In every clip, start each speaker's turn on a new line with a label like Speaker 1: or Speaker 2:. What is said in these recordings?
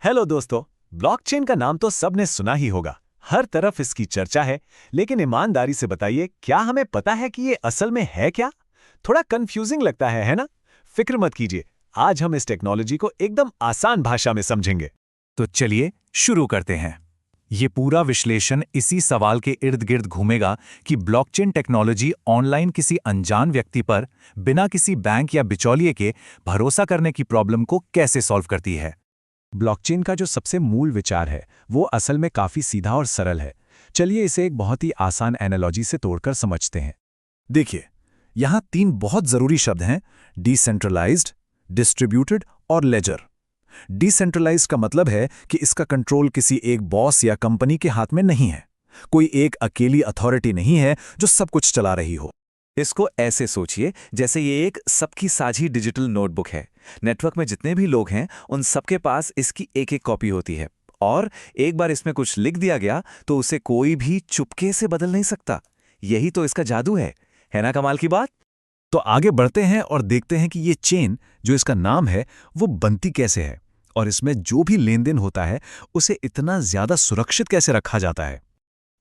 Speaker 1: Hello दोस्तों। Blockchain का नाम तो सबने सुना ही होगा, हर तरफ इसकी चर्चा है। लेकिन ईमानदारी से बताइए, क्या हमें पता है कि ये असल में है क्या? थोड़ा कंफ्यूजिंग लगता है ना? फिक्र मत कीजिए, आज हम इस टेक्नोलॉजी को एकदम आसान भाषा में समझेंगे।
Speaker 2: तो चलिए शुरू करते हैं। ये पूरा विश्लेषण इसी सवाल के इर्द गिर्द घूमेगा कि ब्लॉकचेन टेक्नोलॉजी ऑनलाइन किसी अनजान व्यक्ति पर बिना किसी बैंक या बिचौलिए के भरोसा करने की प्रॉब्लम को कैसे सॉल्व करती है।
Speaker 1: ब्लॉकचेन का जो सबसे मूल विचार है वो असल में काफी सीधा और सरल है। चलिए इसे एक बहुत ही आसान एनालॉजी से तोड़कर समझते हैं।
Speaker 2: देखिए, यहां 3 बहुत जरूरी शब्द हैं: डिसेंट्रलाइज्ड, डिस्ट्रीब्यूटेड और लेजर। डिसेंट्रलाइज्ड का मतलब है कि इसका कंट्रोल किसी एक बॉस या कंपनी के हाथ में नहीं है। कोई एक अकेली अथॉरिटी नहीं है जो सब कुछ चला रही हो। इसको ऐसे सोचिए जैसे ये एक सबकी साझी डिजिटल नोटबुक है। नेटवर्क में जितने भी लोग हैं उन सबके पास इसकी एक एक कॉपी होती है, और एक बार इसमें कुछ लिख दिया गया तो उसे कोई भी चुपके से बदल नहीं सकता। यही तो इसका जादू है ना कमाल की बात।
Speaker 1: तो आगे बढ़ते हैं और देखते हैं कि ये चेन जो इसका नाम है वो बनती कैसे है, और इसमें जो भी लेन देन होता है उसे इतना ज्यादा सुरक्षित कैसे रखा जाता है।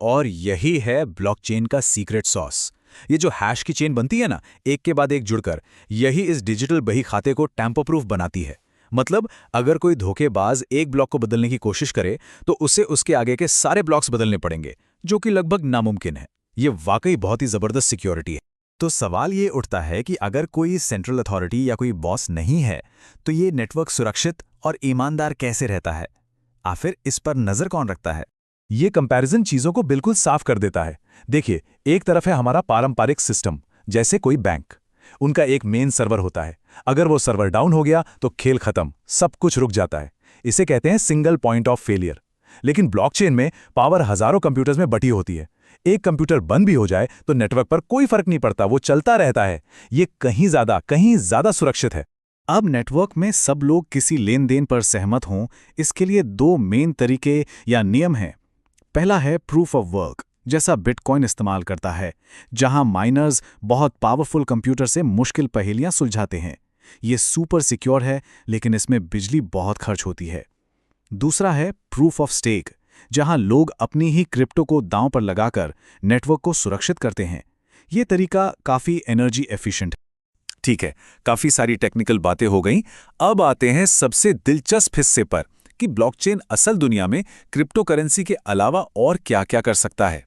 Speaker 1: और यही है ब्लॉकचेन का सीक्रेट सॉस। ये जो हैश की चेन बनती है ना, एक के बाद एक जुड़कर, यही इस डिजिटल बही खाते को टैम्पर प्रूफ बनाती है। मतलब अगर कोई धोखेबाज एक ब्लॉक को बदलने की कोशिश करे तो उसे उसके आगे के सारे ब्लॉक्स बदलने पड़ेंगे, जो कि लगभग नामुमकिन है। ये वाकई बहुत ही जबरदस्त सिक्योरिटी है। तो सवाल ये उठता है कि अगर कोई सेंट्रल अथॉरिटी या कोई बॉस नहीं है तो ये नेटवर्क सुरक्षित और ईमानदार कैसे रहता है? आखिर इस पर नजर कौन रखता है? ये कंपैरिजन चीजों को बिल्कुल साफ कर देता है। देखिए, एक तरफ है हमारा पारंपरिक सिस्टम, जैसे कोई बैंक। उनका एक मेन सर्वर होता है। अगर वो सर्वर डाउन हो गया तो खेल खत्म, सब कुछ रुक जाता है। इसे कहते हैं सिंगल पॉइंट ऑफ फेलियर। लेकिन ब्लॉकचेन में पावर हजारों कंप्यूटर्स में बटी होती है। एक कंप्यूटर बंद भी हो जाए तो नेटवर्क पर कोई फर्क नहीं पड़ता, वो चलता रहता है। ये कहीं ज्यादा सुरक्षित है। अब नेटवर्क में सब लोग किसी लेन देन पर सहमत हों, इसके लिए 2 मेन तरीके या नियम हैं। पहला है प्रूफ ऑफ वर्क, जैसा बिटकॉइन इस्तेमाल करता है, जहां माइनर्स बहुत पावरफुल कंप्यूटर से मुश्किल पहेलियां सुलझाते हैं। ये सुपर सिक्योर है, लेकिन इसमें बिजली बहुत खर्च होती है। दूसरा है प्रूफ ऑफ स्टेक, जहां लोग अपनी ही क्रिप्टो को दांव पर लगाकर नेटवर्क को सुरक्षित करते हैं। ये तरीका काफी एनर्जी एफिशिएंट है।
Speaker 2: ठीक है, काफी सारी टेक्निकल बातें हो गईं। अब आते हैं सबसे दिलचस्प हिस्से पर कि ब्लॉकचेन असल दुनिया में क्रिप्टो करेंसी के अलावा और क्या-क्या कर सकता है।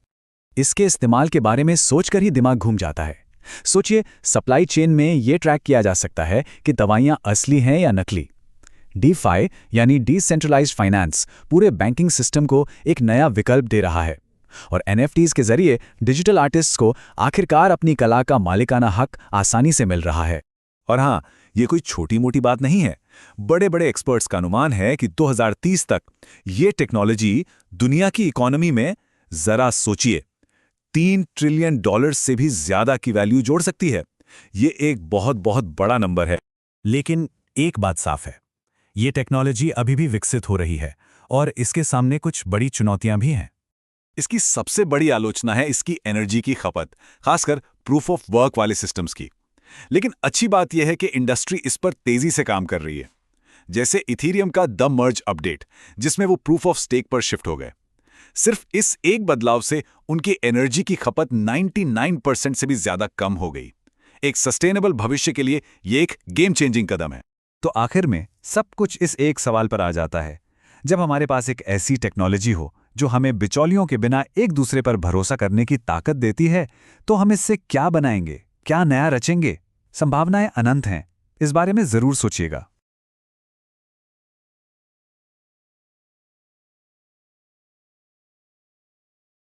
Speaker 1: इसके इस्तेमाल के बारे में सोचकर ही दिमाग घूम जाता है। सोचिए, सप्लाई चेन में यह ट्रैक किया जा सकता है कि दवाइयां असली हैं या नकली। डीफाई यानी डिसेंट्रलाइज्ड फाइनेंस पूरे बैंकिंग सिस्टम को एक नया विकल्प दे रहा है। और एनएफटीज के जरिए डिजिटल आर्टिस्ट्स को आखिरकार अपनी कला का मालिकाना हक आसानी से मिल रहा है।
Speaker 2: और हाँ, ये कोई छोटी मोटी बात नहीं है। बड़े बड़े एक्सपर्ट्स का अनुमान है कि 2030 तक ये टेक्नोलॉजी दुनिया की इकोनॉमी में, जरा सोचिए, $3 ट्रिलियन से भी ज्यादा की वैल्यू जोड़ सकती है। ये एक बहुत बहुत बड़ा नंबर है।
Speaker 1: लेकिन एक बात साफ है, ये टेक्नोलॉजी अभी भी विकसित हो रही है और इसके सामने कुछ बड़ी चुनौतियां भी हैं।
Speaker 2: इसकी सबसे बड़ी आलोचना है इसकी एनर्जी की खपत, खासकर प्रूफ ऑफ वर्क वाले सिस्टम्स की। लेकिन अच्छी बात यह है कि इंडस्ट्री इस पर तेजी से काम कर रही है। जैसे इथीरियम का द मर्ज अपडेट, जिसमें वो प्रूफ ऑफ स्टेक पर शिफ्ट हो गए। सिर्फ इस एक बदलाव से उनकी एनर्जी की खपत 99% से भी ज्यादा कम हो गई। एक सस्टेनेबल भविष्य के लिए ये एक गेम चेंजिंग कदम है।
Speaker 1: तो आखिर में सब कुछ इस एक सवाल पर आ जाता है, जब हमारे पास एक ऐसी टेक्नोलॉजी हो जो हमें बिचौलियों के बिना एक दूसरे पर भरोसा करने की ताकत देती है, तो हम इससे क्या बनाएंगे, क्या नया रचेंगे? संभावनाएं अनंत हैं। इस बारे में जरूर सोचिएगा।